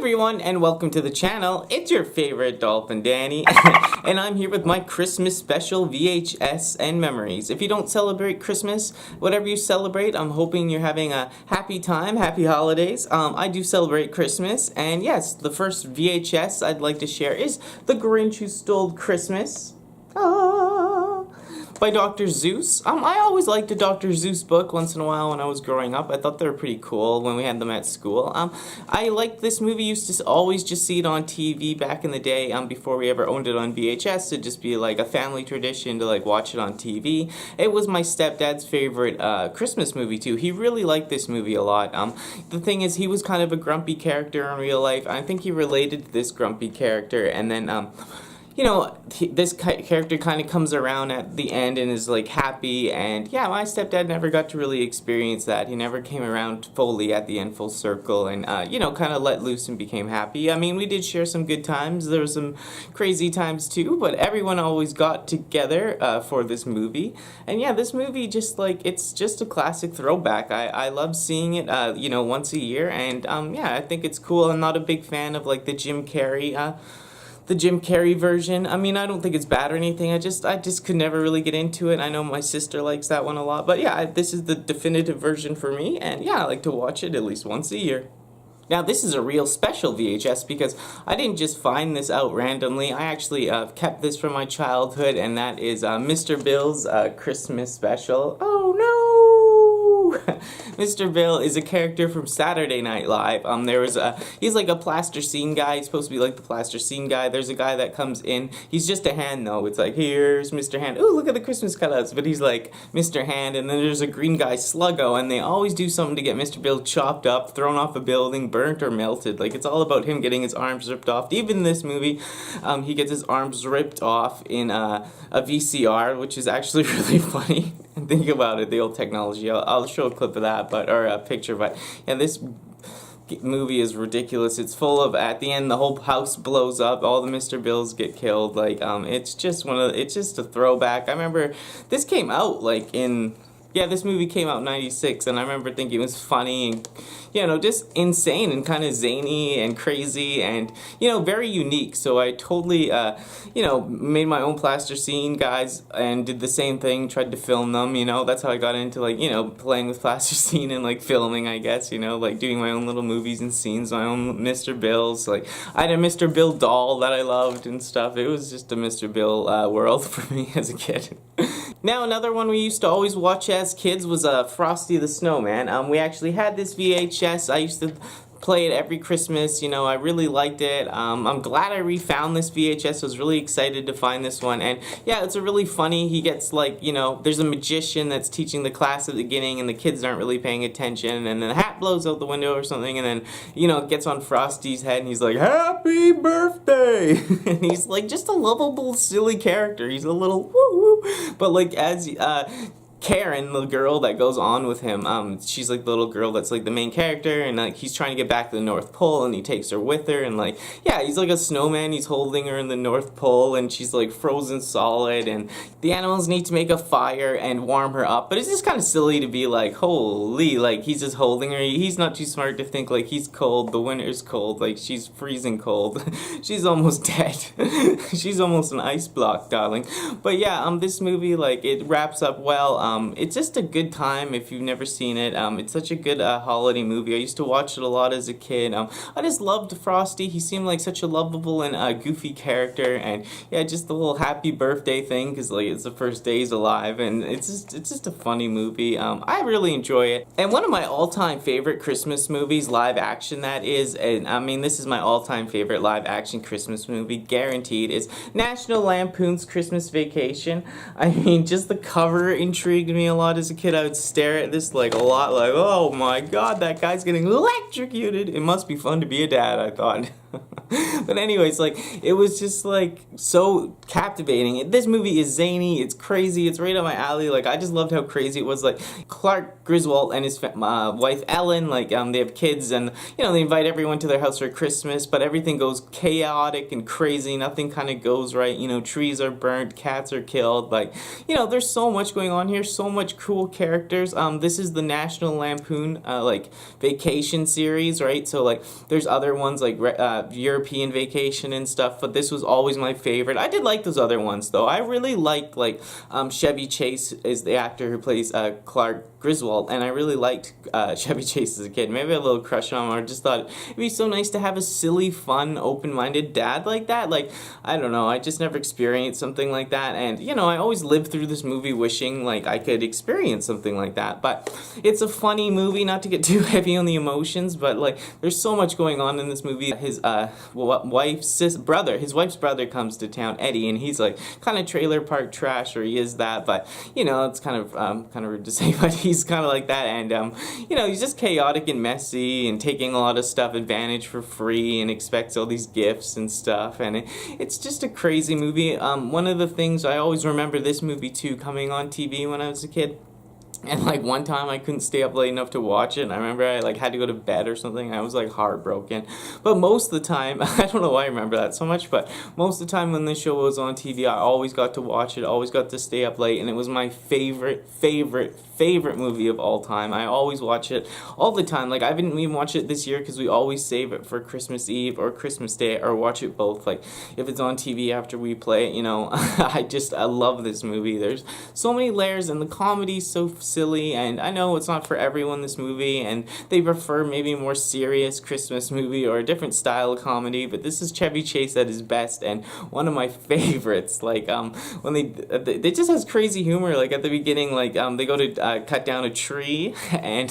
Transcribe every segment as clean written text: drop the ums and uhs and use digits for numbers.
everyone, and welcome to the channel. It's your favorite dolphin, Danny, and I'm here with my Christmas special VHS and memories. If you don't celebrate Christmas, whatever you celebrate, I'm hoping you're having a happy time, happy holidays. I do celebrate Christmas, and yes, the first VHS I'd like to share is The Grinch Who Stole Christmas. By Dr. Seuss. I always liked a Dr. Seuss book once in a while when I was growing up. I thought they were pretty cool when we had them at school. I liked this movie. Used to always just see it on TV back in the day before we ever owned it on VHS. It'd just be like a family tradition to like watch it on TV. It was my stepdad's favorite Christmas movie too. He really liked this movie a lot. The thing is, he was kind of a grumpy character in real life. I think he related to this grumpy character, and then you know, this character kind of comes around at the end and is like happy, and yeah, my stepdad never got to really experience that. He never came around fully at the end, full circle, and you know, kind of let loose and became happy. I mean, we did share some good times. There were some crazy times too, but everyone always got together for this movie. And yeah, this movie just like, it's just a classic throwback. I love seeing it, you know, once a year, and yeah, I think it's cool. I'm not a big fan of like the Jim Carrey version. I mean, I don't think it's bad or anything. I just could never really get into it. I know my sister likes that one a lot, but yeah, this is the definitive version for me, and yeah, I like to watch it at least once a year. Now, this is a real special VHS because I didn't just find this out randomly. I actually kept this from my childhood, and that is Mr. Bill's Christmas special. Oh no! Mr. Bill is a character from Saturday Night Live. He's like a plasticine guy. He's supposed to be like the plasticine guy. There's a guy that comes in. He's just a hand though. It's like, here's Mr. Hand. Ooh, look at the Christmas cutouts. But he's like Mr. Hand. And then there's a green guy, Sluggo. And they always do something to get Mr. Bill chopped up, thrown off a building, burnt or melted. Like, it's all about him getting his arms ripped off. Even in this movie, he gets his arms ripped off in a VCR, which is actually really funny. And think about it, the old technology. I'll show a clip of that, or a picture. But yeah, this movie is ridiculous. It's full of, at the end, the whole house blows up. All the Mr. Bills get killed. Like, it's just it's just a throwback. I remember this came out like in. Yeah, this movie came out in '96, and I remember thinking it was funny and, you know, just insane and kind of zany and crazy and, you know, very unique. So I totally, you know, made my own plasticine guys and did the same thing, tried to film them, you know. That's how I got into, like, you know, playing with plasticine and, like, filming, I guess, you know, like, doing my own little movies and scenes, my own Mr. Bills. Like, I had a Mr. Bill doll that I loved and stuff. It was just a Mr. Bill world for me as a kid. Now, another one we used to always watch as kids was Frosty the Snowman. We actually had this VHS. I used to play it every Christmas. You know, I really liked it. I'm glad I refound this VHS. I was really excited to find this one. And yeah, it's a really funny, he gets like, you know, there's a magician that's teaching the class at the beginning and the kids aren't really paying attention, and then the hat blows out the window or something, and then, you know, it gets on Frosty's head and he's like, happy birthday! And he's like just a lovable, silly character. He's a little woo-woo. But like, as Karen, the girl that goes on with him, she's like the little girl that's like the main character, and like he's trying to get back to the North Pole, and he takes her with her, and like, yeah, he's like a snowman, he's holding her in the North Pole, and she's like frozen solid, and the animals need to make a fire and warm her up, but it's just kind of silly to be like, holy, like he's just holding her, he's not too smart to think like he's cold, the winter's cold, like she's freezing cold, she's almost dead, she's almost an ice block, darling. But yeah, this movie, like, it wraps up well. It's just a good time if you've never seen it. It's such a good holiday movie. I used to watch it a lot as a kid. I just loved Frosty. He seemed like such a lovable and goofy character, and yeah, just the whole happy birthday thing, because like it's the first day he's alive, and it's just a funny movie. I really enjoy it. And one of my all-time favorite Christmas movies, live action, that is, and I mean, this is my all-time favorite live action Christmas movie, guaranteed, is National Lampoon's Christmas Vacation. I mean, just the cover intrigued me a lot as a kid. I would stare at this like a lot, like, oh my god, that guy's getting electrocuted. It must be fun to be a dad, I thought. But anyways, like, it was just like so captivating. This movie is zany, it's crazy, it's right up my alley. Like, I just loved how crazy it was. Like, Clark Griswold and his wife Ellen, like, they have kids, and they invite everyone to their house for Christmas, but everything goes chaotic and crazy. Nothing kind of goes right. Trees are burnt, cats are killed. Like, there's so much going on here, so much cool characters. This is the National Lampoon like vacation series, right? So like, there's other ones like European Vacation and stuff, but this was always my favorite. I did like those other ones though. I really like Chevy Chase is the actor who plays Clark Griswold, and I really liked Chevy Chase as a kid. Maybe a little crush on him, or just thought it'd be so nice to have a silly, fun, open-minded dad like that. Like, I don't know, I just never experienced something like that, and I always lived through this movie wishing like I could experience something like that. But it's a funny movie, not to get too heavy on the emotions, but like, there's so much going on in this movie. His wife's brother comes to town, Eddie, and he's like kind of trailer park trash, or he is that, but it's kind of rude to say, but he's kind of like that, and he's just chaotic and messy and taking a lot of stuff advantage for free and expects all these gifts and stuff, and it's just a crazy movie. One of the things I always remember this movie too, coming on TV when I was a kid. And like, one time I couldn't stay up late enough to watch it, and I remember I like had to go to bed or something, and I was like heartbroken. But most of the time, I don't know why I remember that so much, but most of the time when this show was on TV, I always got to watch it, always got to stay up late, and it was my favorite movie of all time. I always watch it all the time. Like, I didn't even watch it this year because we always save it for Christmas Eve or Christmas Day, or watch it both. Like, if it's on TV after we play it, I love this movie. There's so many layers, and the comedy's so silly, and I know it's not for everyone, this movie, and they prefer maybe a more serious Christmas movie or a different style of comedy, but this is Chevy Chase at his best, and one of my favorites. Like, when they just has crazy humor. Like, at the beginning, like, they go to cut down a tree, and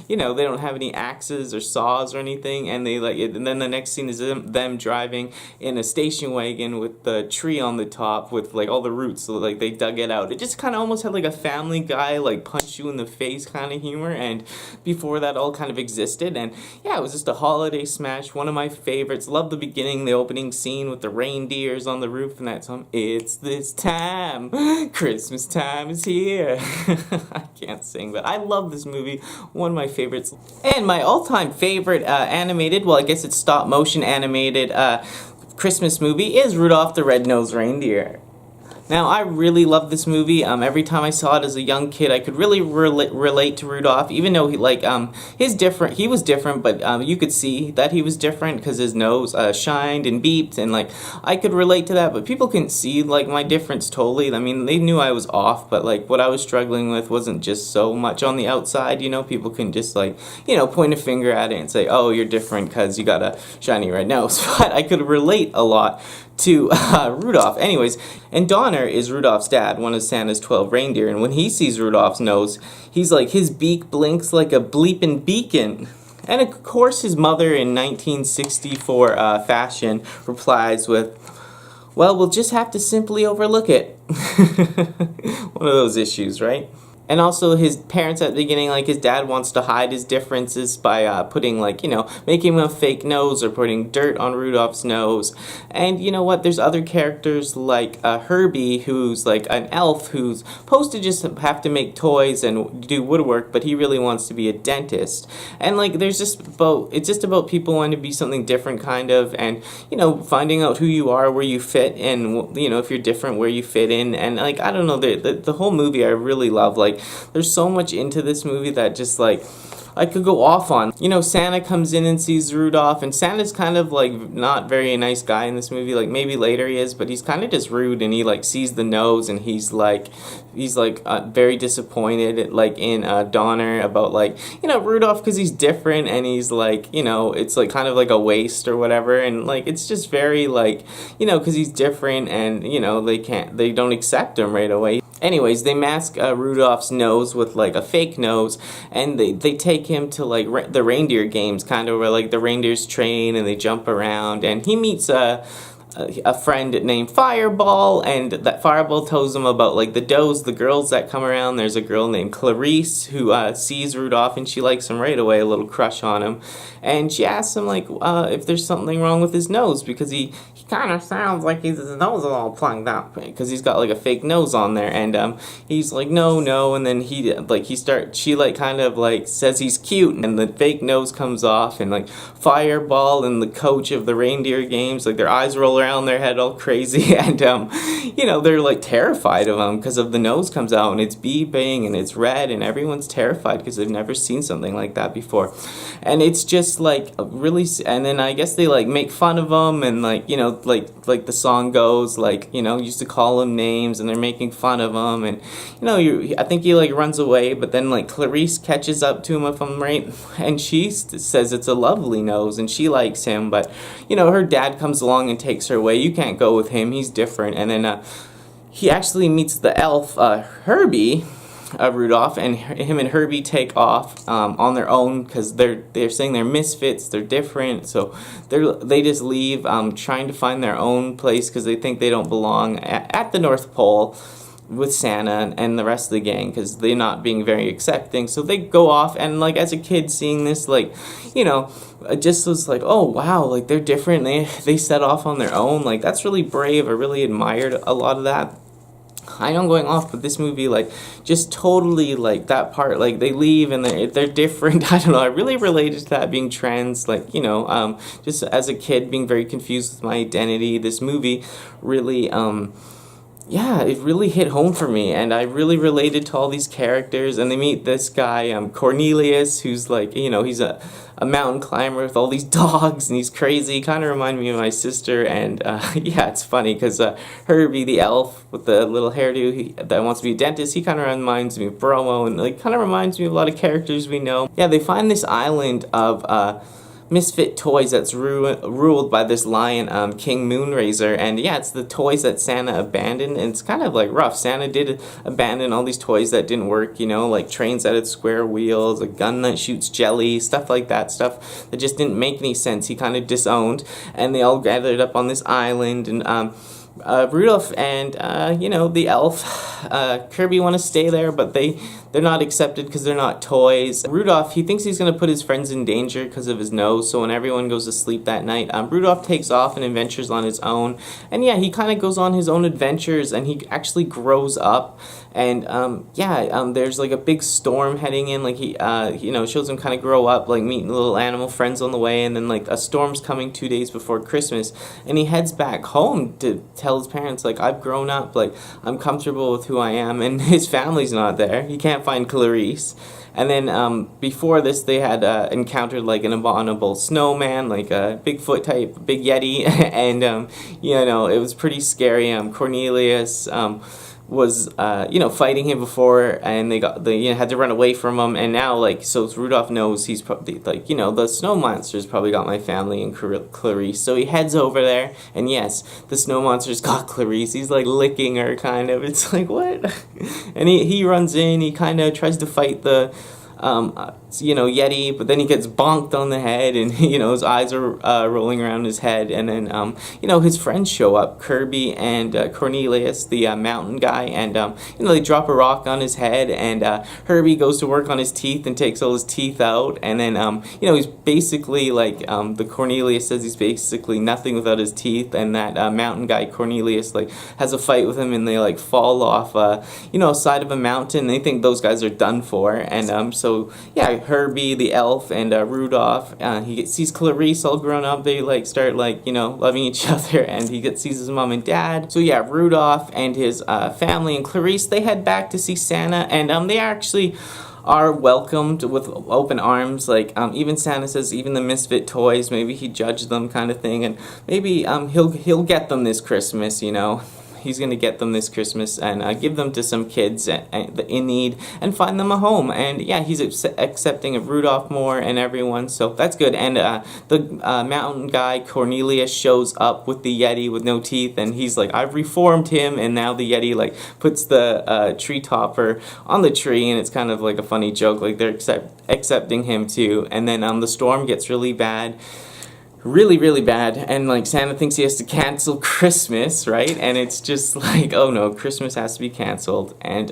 they don't have any axes or saws or anything, and and then the next scene is them driving in a station wagon with the tree on the top with like all the roots, so like they dug it out. It just kind of almost had like a Family Guy, like punch you in the face kind of humor, and before that all kind of existed, and yeah, it was just a holiday smash, one of my favorites. Love the beginning, the opening scene with the reindeers on the roof and that song, "It's this time, Christmas time is here." I can't sing, but I love this movie, one of my favorites. And my all-time favorite animated, well, I guess it's stop motion animated Christmas movie is Rudolph the Red-Nosed Reindeer. Now, I really love this movie. Every time I saw it as a young kid, I could really relate to Rudolph, even though he was different, but you could see that he was different because his nose shined and beeped, and like, I could relate to that, but people couldn't see like my difference totally. I mean, they knew I was off, but like, what I was struggling with wasn't just so much on the outside, people can just like, point a finger at it and say, oh, you're different because you got a shiny red nose, but I could relate a lot to Rudolph. Anyways, and Donner is Rudolph's dad, one of Santa's 12 reindeer, and when he sees Rudolph's nose, he's like, his beak blinks like a bleeping beacon. And of course his mother, in 1964 fashion, replies with, well, we'll just have to simply overlook it. One of those issues, right? And also his parents at the beginning, like, his dad wants to hide his differences by putting, like, making him a fake nose or putting dirt on Rudolph's nose. And you know what, there's other characters like Herbie, who's like an elf who's supposed to just have to make toys and do woodwork, but he really wants to be a dentist. And like, it's just about people wanting to be something different kind of, and finding out who you are, where you fit, and if you're different, where you fit in. And like, I don't know, the whole movie I really love. Like, there's so much into this movie that just like I could go off on. Santa comes in and sees Rudolph, and Santa's kind of like not very nice guy in this movie. Like, maybe later he is, but he's kind of just rude, and he like sees the nose, and he's very disappointed like in Donner about like Rudolph, because he's different, and he's like it's like kind of like a waste or whatever, and like it's just very like because he's different, and they don't accept him right away. Anyways, they mask Rudolph's nose with like a fake nose, and they take him to like the reindeer games, kind of where like the reindeers train and they jump around, and he meets a friend named Fireball, and that Fireball tells him about like the girls that come around. There's a girl named Clarice who sees Rudolph and she likes him right away, a little crush on him, and she asks him like if there's something wrong with his nose because he kind of sounds like his nose is all plugged up because he's got like a fake nose on there, and he's like no, and then she like kind of like says he's cute, and the fake nose comes off, and like Fireball and the coach of the reindeer games, like their eyes roll around their head all crazy, and they're like terrified of him because of the nose comes out and it's beeping and it's red, and everyone's terrified because they've never seen something like that before, and it's just like really. And then I guess they like make fun of him, and like like the song goes, like used to call him names, and they're making fun of him, and I think he like runs away, but then like Clarice catches up to him, if I'm right, and she says it's a lovely nose and she likes him, but her dad comes along and takes her away. You can't go with him, he's different. And then he actually meets the elf Herbie, Rudolph, and him and Herbie take off on their own because they're saying they're misfits, they're different, so they just leave trying to find their own place because they think they don't belong at the North Pole with Santa and the rest of the gang because they're not being very accepting. So they go off, and like as a kid seeing this, like I just was like, oh wow, like they're different. They set off on their own. Like that's really brave. I really admired a lot of that. I know I'm going off, but this movie, like, just totally, like, that part, like, they leave and they're different. I don't know, I really related to that, being trans, like, just as a kid being very confused with my identity. This movie really, yeah, it really hit home for me, and I really related to all these characters. And they meet this guy, Cornelius, who's like, he's a mountain climber with all these dogs, and he's crazy. Kind of reminded me of my sister. And yeah, it's funny because Herbie the elf with the little hairdo that wants to be a dentist, he kind of reminds me of Bromo, and like kind of reminds me of a lot of characters we know. Yeah, they find this island of misfit toys that's ruled by this lion, King Moonraiser, and yeah, it's the toys that Santa abandoned, and it's kind of like rough. Santa did abandon all these toys that didn't work, like trains that had square wheels, a gun that shoots jelly, stuff like that, stuff that just didn't make any sense. He kind of disowned, and they all gathered up on this island, and Rudolph and the elf Kirby want to stay there, but they're not accepted because they're not toys. Rudolph, he thinks he's going to put his friends in danger because of his nose, so when everyone goes to sleep that night, Rudolph takes off and adventures on his own, and yeah, he kind of goes on his own adventures, and he actually grows up, and there's like a big storm heading in, like he shows him kind of grow up, like meeting little animal friends on the way, and then like a storm's coming 2 days before Christmas, and he heads back home to tell his parents, like, I've grown up, like, I'm comfortable with who I am, and his family's not there. He can't find Clarice. And then before this, they had encountered like an abominable snowman, like a Bigfoot type, big Yeti, and it was pretty scary. Cornelius was fighting him before, and they had to run away from him, and now so Rudolph knows he's probably the snow monster's probably got my family and Clarice, so he heads over there, and yes, the snow monster's got Clarice. He's like licking her, kind of. It's like, what? And he runs in, he kind of tries to fight the Yeti, but then he gets bonked on the head, and his eyes are rolling around his head, and then his friends show up, Kirby and Cornelius, the mountain guy, and they drop a rock on his head, and Herbie goes to work on his teeth and takes all his teeth out, and then he's basically the Cornelius says he's basically nothing without his teeth, and that mountain guy Cornelius has a fight with him, and they fall off side of a mountain. They think those guys are done for, and so yeah, Herbie the elf and Rudolph, he sees Clarice all grown up. They start loving each other, and he sees his mom and dad. So yeah, Rudolph and his family and Clarice, they head back to see Santa, and they actually are welcomed with open arms. Even Santa says, even the misfit toys, maybe he judged them, kind of thing, and maybe he'll get them this Christmas. He's going to get them this Christmas and give them to some kids in need and find them a home. And yeah, he's accepting of Rudolph more and everyone, so that's good. And the mountain guy Cornelius shows up with the Yeti with no teeth, and he's like, I've reformed him, and now the Yeti puts the tree topper on the tree, and it's kind of like a funny joke, they're accepting him too. And then the storm gets really bad. really, really bad, and like Santa thinks he has to cancel Christmas, right? And it's just like, oh no, Christmas has to be canceled. And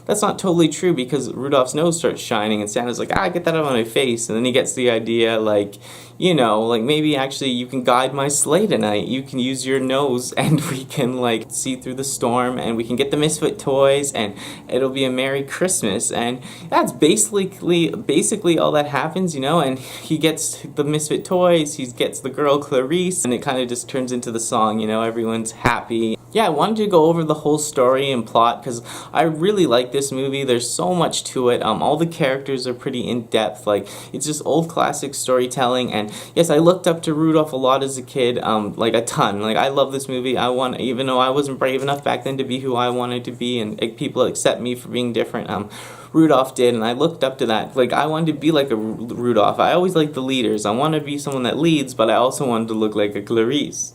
that's not totally true, because Rudolph's nose starts shining and Santa's like, ah, get that out of my face. And then he gets the idea, like, you know, like maybe actually you can guide my sleigh tonight. You can use your nose and we can like see through the storm and we can get the misfit toys and it'll be a Merry Christmas. And that's basically all that happens, you know. And he gets the misfit toys, he gets the girl Clarice, and it kind of just turns into the song, you know, everyone's happy. Yeah, I wanted to go over the whole story and plot because I really like this movie. There's so much to it. All the characters are pretty in-depth. Like, it's just old classic storytelling. And yes, I looked up to Rudolph a lot as a kid, like a ton. Like, I love this movie. Even though I wasn't brave enough back then to be who I wanted to be and people accept me for being different, Rudolph did, and I looked up to that. Like, I wanted to be like a Rudolph. I always liked the leaders. I wanted to be someone that leads, but I also wanted to look like a Clarice.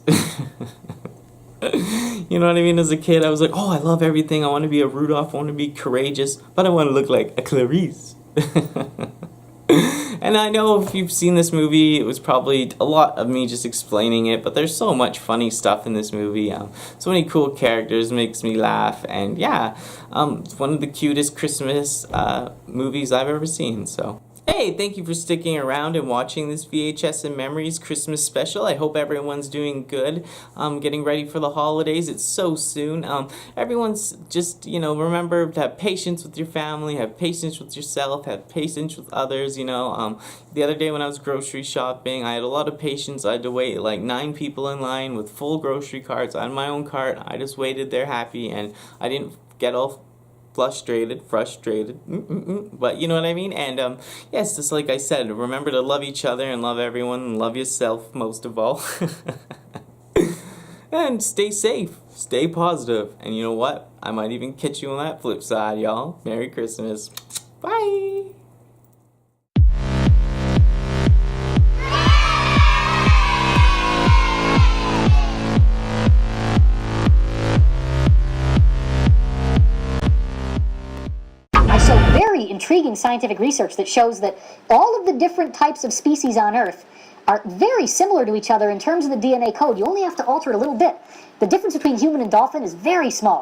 You know what I mean? As a kid, I was like, oh, I love everything. I want to be a Rudolph. I want to be courageous, but I want to look like a Clarice. And I know if you've seen this movie, it was probably a lot of me just explaining it, but there's so much funny stuff in this movie. So many cool characters, makes me laugh, and yeah, it's one of the cutest Christmas movies I've ever seen, so. Hey, thank you for sticking around and watching this VHS and Memories Christmas special. I hope everyone's doing good, getting ready for the holidays. It's so soon. Everyone's just, you know, remember to have patience with your family, have patience with yourself, have patience with others, you know. The other day when I was grocery shopping, I had a lot of patience. I had to wait like 9 people in line with full grocery carts. I had my own cart. I just waited there happy, and I didn't get all frustrated, but you know what I mean? And yes, just like I said, remember to love each other and love everyone and love yourself most of all. And stay safe, stay positive, and you know what? I might even catch you on that flip side, y'all. Merry Christmas. Bye! Intriguing scientific research that shows that all of the different types of species on Earth are very similar to each other in terms of the DNA code. You only have to alter it a little bit. The difference between human and dolphin is very small.